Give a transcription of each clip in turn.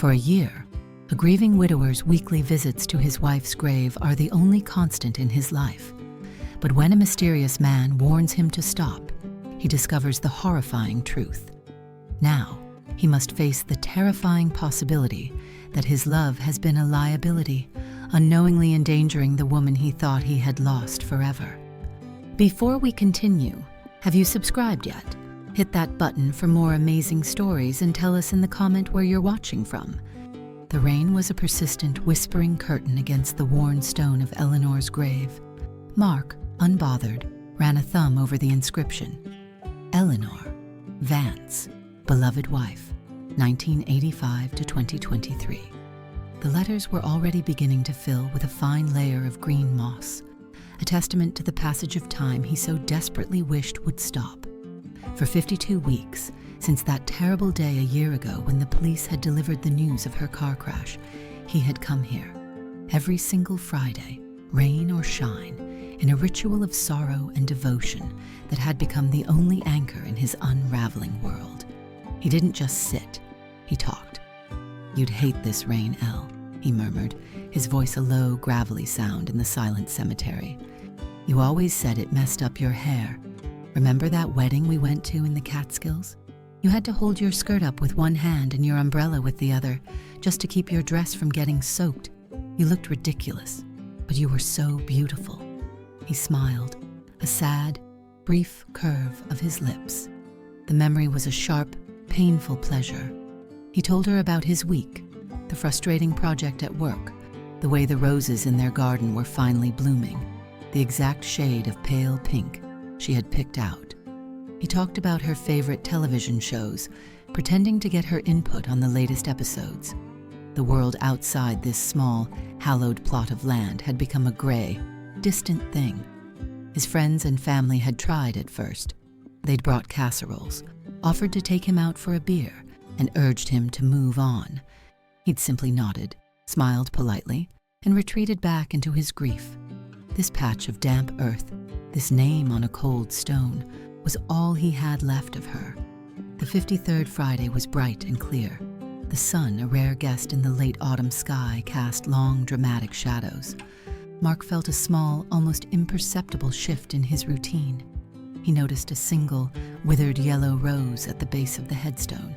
For a year, a grieving widower's weekly visits to his wife's grave are the only constant in his life. But when a mysterious man warns him to stop, he discovers the horrifying truth. Now, he must face the terrifying possibility that his love has been a liability, unknowingly endangering the woman he thought he had lost forever. Before we continue, have you subscribed yet? Hit that button for more amazing stories and tell us in the comment where you're watching from. The rain was a persistent, whispering curtain against the worn stone of Eleanor's grave. Mark, unbothered, ran a thumb over the inscription. Eleanor Vance, beloved wife, 1985 to 2023. The letters were already beginning to fill with a fine layer of green moss, a testament to the passage of time he so desperately wished would stop. For 52 weeks, since that terrible day a year ago when the police had delivered the news of her car crash, he had come here, every single Friday, rain or shine, in a ritual of sorrow and devotion that had become the only anchor in his unraveling world. He didn't just sit, he talked. "You'd hate this rain, Elle," he murmured, his voice a low, gravelly sound in the silent cemetery. "You always said it messed up your hair. Remember that wedding we went to in the Catskills? You had to hold your skirt up with one hand and your umbrella with the other, just to keep your dress from getting soaked. You looked ridiculous, but you were so beautiful." He smiled, a sad, brief curve of his lips. The memory was a sharp, painful pleasure. He told her about his week, the frustrating project at work, the way the roses in their garden were finally blooming, the exact shade of pale pink she had picked out. He talked about her favorite television shows, pretending to get her input on the latest episodes. The world outside this small, hallowed plot of land had become a gray, distant thing. His friends and family had tried at first. They'd brought casseroles, offered to take him out for a beer, and urged him to move on. He'd simply nodded, smiled politely, and retreated back into his grief. This patch of damp earth, this name on a cold stone, was all he had left of her. The 53rd Friday was bright and clear. The sun, a rare guest in the late autumn sky, cast long, dramatic shadows. Mark felt a small, almost imperceptible shift in his routine. He noticed a single, withered yellow rose at the base of the headstone.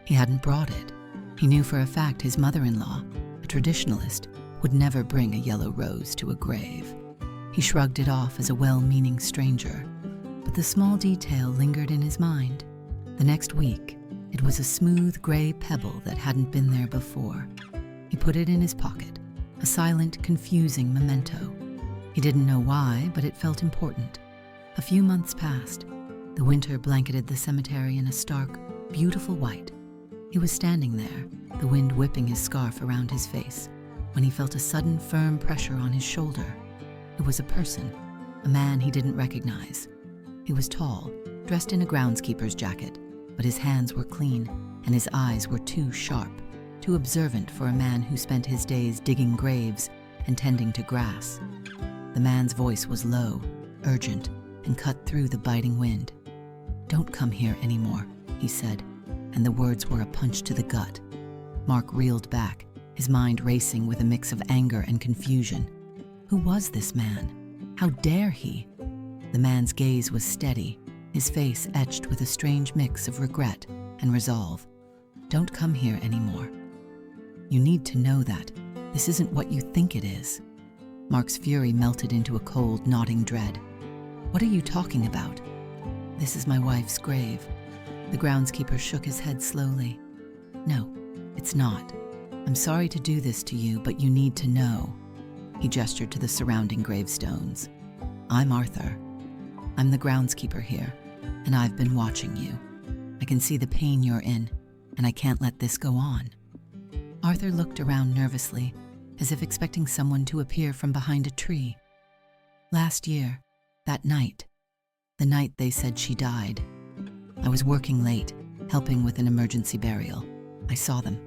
He hadn't brought it. He knew for a fact his mother-in-law, a traditionalist, would never bring a yellow rose to a grave. He shrugged it off as a well-meaning stranger. But the small detail lingered in his mind. The next week, it was a smooth gray pebble that hadn't been there before. He put it in his pocket, a silent, confusing memento. He didn't know why, but it felt important. A few months passed. The winter blanketed the cemetery in a stark, beautiful white. He was standing there, the wind whipping his scarf around his face, when he felt a sudden, firm pressure on his shoulder. It was a person, a man he didn't recognize. He was tall, dressed in a groundskeeper's jacket, but his hands were clean, and his eyes were too sharp, too observant for a man who spent his days digging graves and tending to grass. The man's voice was low, urgent, and cut through the biting wind. "Don't come here anymore," he said, and the words were a punch to the gut. Mark reeled back, his mind racing with a mix of anger and confusion. Who was this man? How dare he? The man's gaze was steady, his face etched with a strange mix of regret and resolve. "Don't come here anymore. You need to know that. This isn't what you think it is." Mark's fury melted into a cold, knotting dread. "What are you talking about?" "This is my wife's grave." The groundskeeper shook his head slowly. "No, it's not. I'm sorry to do this to you, but you need to know." He gestured to the surrounding gravestones. "I'm Arthur. I'm the groundskeeper here, and I've been watching you. I can see the pain you're in, and I can't let this go on." Arthur looked around nervously, as if expecting someone to appear from behind a tree. "Last year, that night, the night they said she died, I was working late, helping with an emergency burial. I saw them,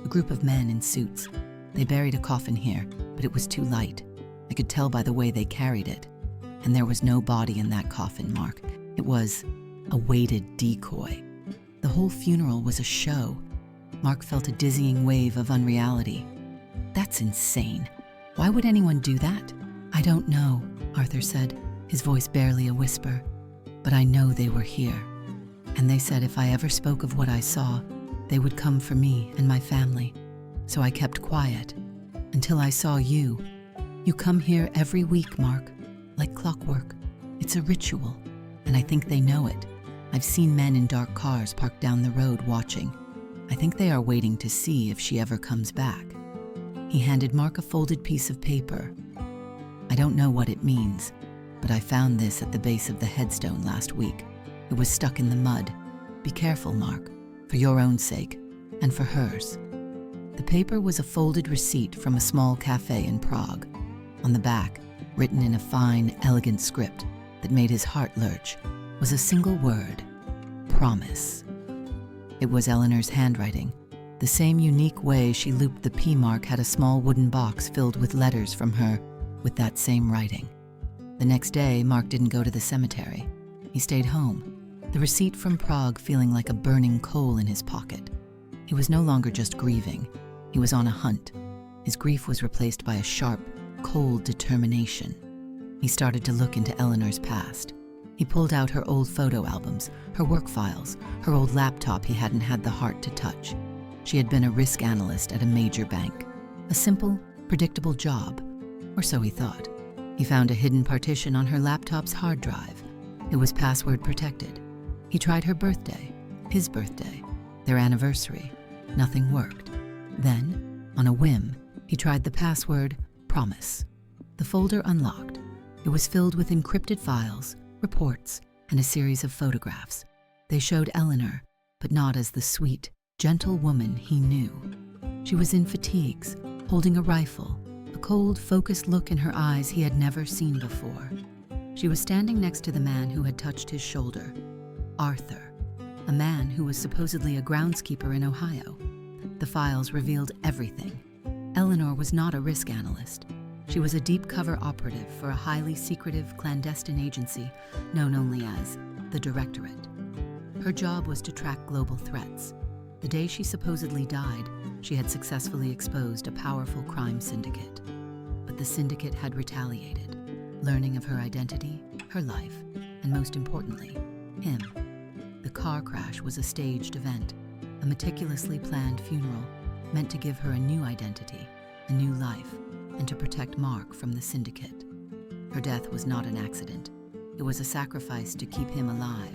a group of men in suits. They buried a coffin here, but it was too light. I could tell by the way they carried it. And there was no body in that coffin, Mark. It was a weighted decoy. The whole funeral was a show. Mark felt a dizzying wave of unreality. That's insane. Why would anyone do that? I don't know, Arthur said, his voice barely a whisper. But I know they were here. And they said if I ever spoke of what I saw, they would come for me and my family. So I kept quiet until I saw you. You come here every week, Mark, like clockwork. It's a ritual, and I think they know it. I've seen men in dark cars parked down the road watching. I think they are waiting to see if she ever comes back. He handed Mark a folded piece of paper. I don't know what it means, but I found this at the base of the headstone last week. It was stuck in the mud. Be careful, Mark, for your own sake, and for hers. The paper was a folded receipt from a small cafe in Prague. On the back, written in a fine, elegant script that made his heart lurch, was a single word: promise. It was Eleanor's handwriting. The same unique way she looped the P mark had a small wooden box filled with letters from her with that same writing. The next day, Mark didn't go to the cemetery. He stayed home, the receipt from Prague feeling like a burning coal in his pocket. He was no longer just grieving. He was on a hunt. His grief was replaced by a sharp, cold determination. He started to look into Eleanor's past. He pulled out her old photo albums, her work files, her old laptop he hadn't had the heart to touch. She had been a risk analyst at a major bank. A simple, predictable job, or so he thought. He found a hidden partition on her laptop's hard drive. It was password protected. He tried her birthday, his birthday, their anniversary. Nothing worked. Then, on a whim, he tried the password promise. The folder unlocked. It was filled with encrypted files, reports, and a series of photographs. They showed Eleanor, but not as the sweet, gentle woman he knew. She was in fatigues, holding a rifle, a cold, focused look in her eyes he had never seen before. She was standing next to the man who had touched his shoulder, Arthur, a man who was supposedly a groundskeeper in Ohio. The files revealed everything. Eleanor was not a risk analyst. She was a deep-cover operative for a highly secretive, clandestine agency known only as the Directorate. Her job was to track global threats. The day she supposedly died, she had successfully exposed a powerful crime syndicate. But the syndicate had retaliated, learning of her identity, her life, and most importantly, him. The car crash was a staged event, a meticulously planned funeral meant to give her a new identity, a new life, and to protect Mark from the syndicate. Her death was not an accident. It was a sacrifice to keep him alive.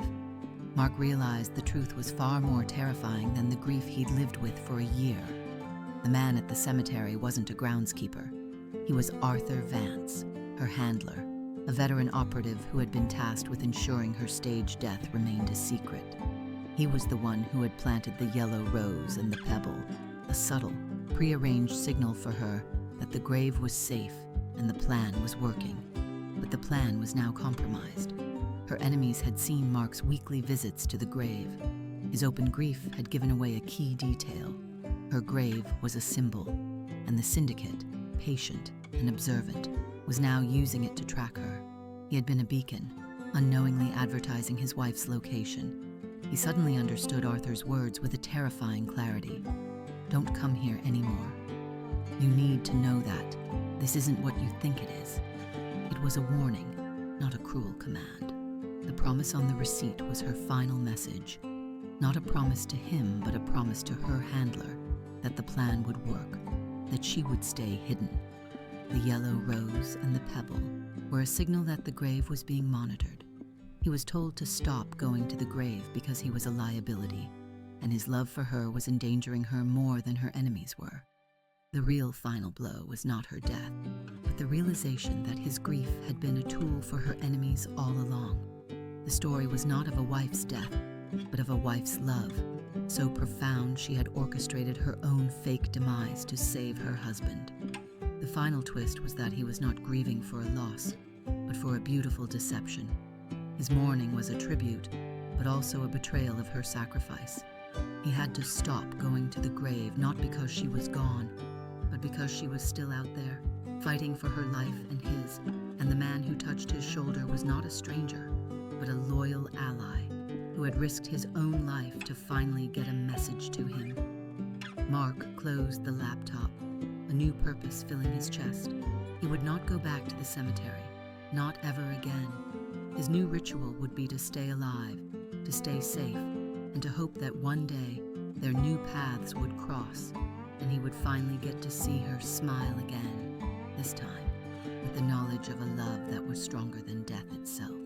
Mark realized the truth was far more terrifying than the grief he'd lived with for a year. The man at the cemetery wasn't a groundskeeper. He was Arthur Vance, her handler, a veteran operative who had been tasked with ensuring her staged death remained a secret. He was the one who had planted the yellow rose and the pebble, a subtle, prearranged signal for her that the grave was safe and the plan was working. But the plan was now compromised. Her enemies had seen Mark's weekly visits to the grave. His open grief had given away a key detail. Her grave was a symbol, and the syndicate, patient and observant, was now using it to track her. He had been a beacon, unknowingly advertising his wife's location. He suddenly understood Arthur's words with a terrifying clarity. Don't come here anymore. You need to know that. This isn't what you think it is. It was a warning, not a cruel command. The promise on the receipt was her final message. Not a promise to him, but a promise to her handler that the plan would work, that she would stay hidden. The yellow rose and the pebble were a signal that the grave was being monitored. He was told to stop going to the grave because he was a liability, and his love for her was endangering her more than her enemies were. The real final blow was not her death, but the realization that his grief had been a tool for her enemies all along. The story was not of a wife's death, but of a wife's love, so profound she had orchestrated her own fake demise to save her husband. The final twist was that he was not grieving for a loss, but for a beautiful deception. His mourning was a tribute, but also a betrayal of her sacrifice. He had to stop going to the grave, not because she was gone, but because she was still out there, fighting for her life and his, and the man who touched his shoulder was not a stranger, but a loyal ally who had risked his own life to finally get a message to him. Mark closed the laptop, a new purpose filling his chest. He would not go back to the cemetery, not ever again. His new ritual would be to stay alive, to stay safe, and to hope that one day their new paths would cross, and he would finally get to see her smile again, this time with the knowledge of a love that was stronger than death itself.